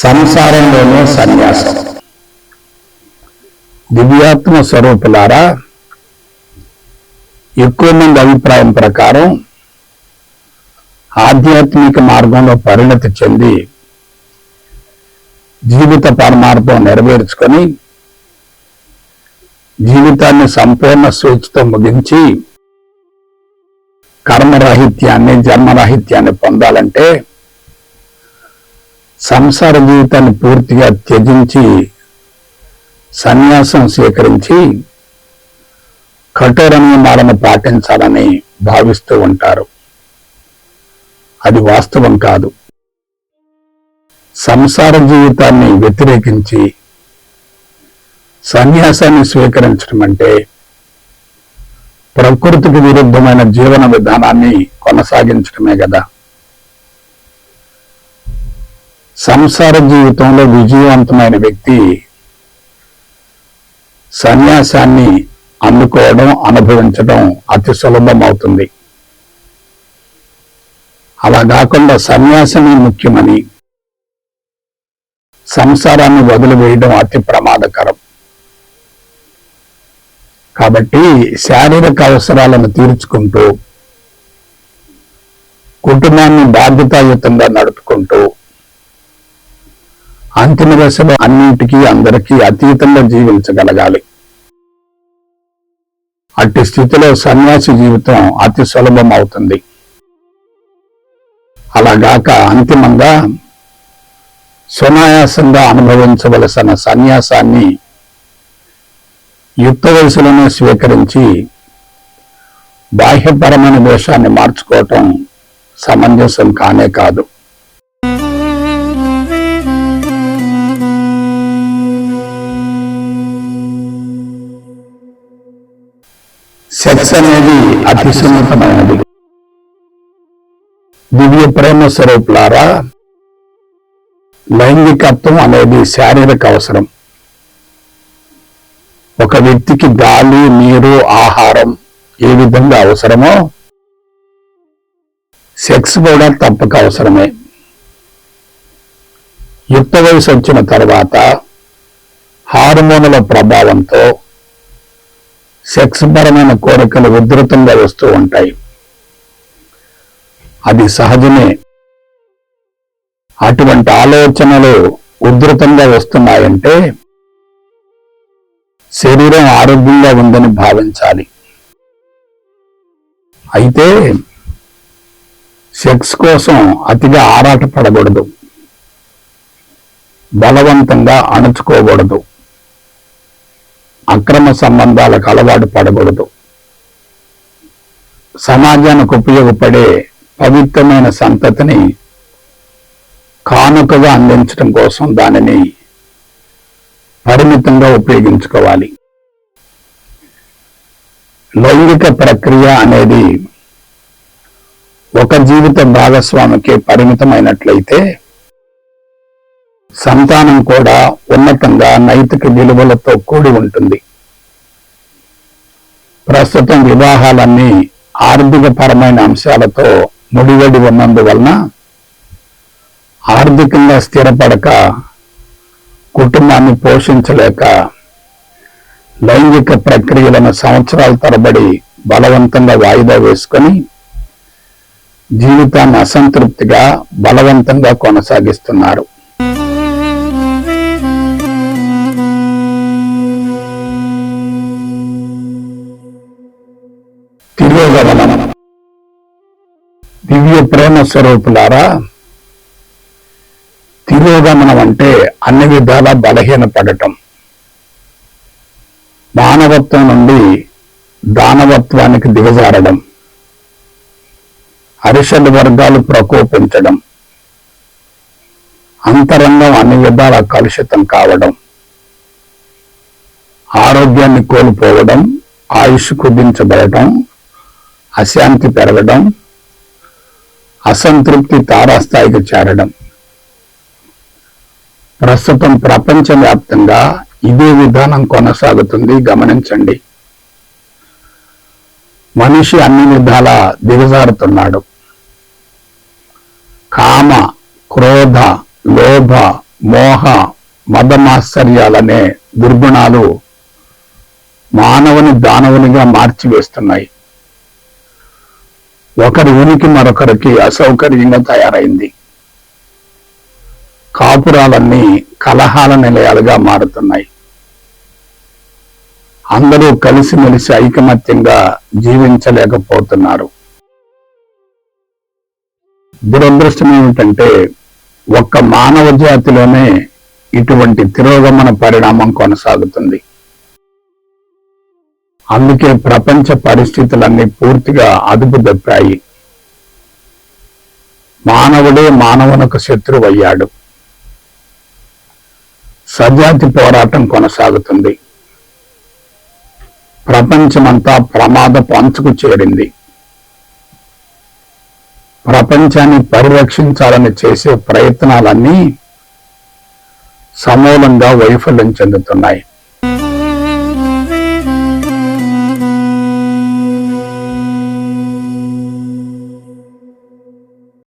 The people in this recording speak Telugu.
సంసారంలోనే సన్యాసం. దివ్యాత్మ స్వరూపులారా, ఎక్కువ మంది అభిప్రాయం ప్రకారం ఆధ్యాత్మిక మార్గంలో పరిణతి చెంది జీవిత పరమార్థం నెరవేర్చుకొని జీవితాన్ని సంపూర్ణ స్వేచ్ఛతో ముగించి కర్మరాహిత్యాన్ని జన్మరాహిత్యాన్ని పొందాలంటే సంసార జీవితాన్ని పూర్తిగా త్యజించి సన్యాసం స్వీకరించి కఠోర నియమాలను పాటించాలని భావిస్తూ ఉంటారు. అది వాస్తవం కాదు. సంసార జీవితాన్ని వ్యతిరేకించి సన్యాసాన్ని స్వీకరించడం అంటే ప్రకృతికి విరుద్ధమైన జీవన విధానాన్ని కొనసాగించడమే కదా. సంసార జీవితంలో విజయవంతమైన వ్యక్తి సన్యాసాన్ని అందుకోవడం, అనుభవించడం అతి సులభం అవుతుంది. అలా కాకుండా సన్యాసమే ముఖ్యమని సంసారాన్ని వదిలివేయడం అతి ప్రమాదకరం. కాబట్టి శారీరక అవసరాలను తీర్చుకుంటూ కుటుంబాన్ని బాధ్యతాయుతంగా నడుపుకుంటూ అంతిమ దశలో అన్నింటికీ అందరికీ అతీతంగా జీవించగలగాలి. అట్టి స్థితిలో సన్యాసి జీవితం అతి సులభం అవుతుంది. అలాగాక అంతిమంగా సునాయాసంగా అనుభవించవలసిన సన్యాసాన్ని యుక్త వయసులోనే స్వీకరించి బాహ్యపరమైన వేషాన్ని మార్చుకోవటం సమంజసం కానే కాదు. సెక్స్ అనేది అతి సున్నితమైనది. దివ్య ప్రేమ స్వరూపులారా, లైంగికత్వం అనేది శారీరక అవసరం. ఒక వ్యక్తికి గాలి, నీరు, ఆహారం ఏ విధంగా అవసరమో సెక్స్ కూడా తప్పక అవసరమే. యుక్త వయసు వచ్చిన తర్వాత హార్మోనుల ప్రభావంతో సెక్స్ పరమైన కోరికలు ఉధృతంగా వస్తూ ఉంటాయి. అది సహజమే. అటువంటి ఆలోచనలు ఉధృతంగా వస్తున్నాయంటే శరీరం ఆరోగ్యంగా ఉందని భావించాలి. అయితే సెక్స్ కోసం అతిగా ఆరాటపడకూడదు, బలవంతంగా అణుచుకోకూడదు, అక్రమ సంబంధాలకు అలవాటు పడకూడదు. సమాజానికి ఉపయోగపడే పవిత్రమైన సంతతిని కానుకగా అందించడం కోసం దానిని పరిమితంగా ఉపయోగించుకోవాలి. లైంగిక ప్రక్రియ అనేది ఒక జీవిత భాగస్వామికి పరిమితమైనట్లయితే సంతానం కూడా ఉన్నతంగా నైతిక విలువలతో కూడి ఉంటుంది. ప్రస్తుతం వివాహాలన్నీ ఆర్థిక పరమైన అంశాలతో ముడివడి ఉన్నందువలన ఆర్థికంగా స్థిరపడక కుటుంబాన్ని పోషించలేక లైంగిక ప్రక్రియలను సంవత్సరాల తరబడి బలవంతంగా వాయిదా వేసుకొని జీవితాన్ని అసంతృప్తిగా బలవంతంగా కొనసాగిస్తున్నారు. తిరోగమనం. దివ్య ప్రేమ స్వరూపులారా, తిరోగమనం అంటే అన్ని విధాలా బలహీనపడటం, మానవత్వం నుండి దానవత్వానికి దిగజారడం, అరిషడ్ వర్గాలు ప్రకోపించడం, అంతరంగం అన్ని విధాలా కలుషితం కావడం, ఆరోగ్యాన్ని కోల్పోవడం, ఆయుష్ కుదించబడటం, అశాంతి పెరగడం, అసంతృప్తి తారాస్థాయికి చేరడం. ప్రస్తుతం ప్రపంచవ్యాప్తంగా ఇదే విధానం కొనసాగుతుంది. గమనించండి. మనిషి అన్ని విధాలా దిగజారుతున్నాడు. కామ, క్రోధ, లోభ, మోహ మదమాశ్చర్యాలనే దుర్గుణాలు మానవుని దానవునిగా మార్చివేస్తున్నాయి. ఒకరి ఉనికి మరొకరికి అసౌకర్యంగా తయారైంది. కాపురాలన్నీ కలహాల నిలయాలుగా మారుతున్నాయి. అందరూ కలిసిమెలిసి ఐకమత్యంగా జీవించలేకపోతున్నారు. దురదృష్టం ఏమిటంటే ఒక్క మానవ జాతిలోనే ఇటువంటి తిరోగమన పరిణామం కొనసాగుతుంది. అందుకే ప్రపంచ పరిస్థితులన్నీ పూర్తిగా అదుపు తప్పాయి. మానవుడే మానవునకు శత్రువయ్యాడు. సజాతి పోరాటం కొనసాగుతుంది. ప్రపంచమంతా ప్రమాదపు అంచుకు చేరింది. ప్రపంచాన్ని పరిరక్షించాలని చేసే ప్రయత్నాలన్నీ సమూలంగా వైఫల్యం చెందుతున్నాయి.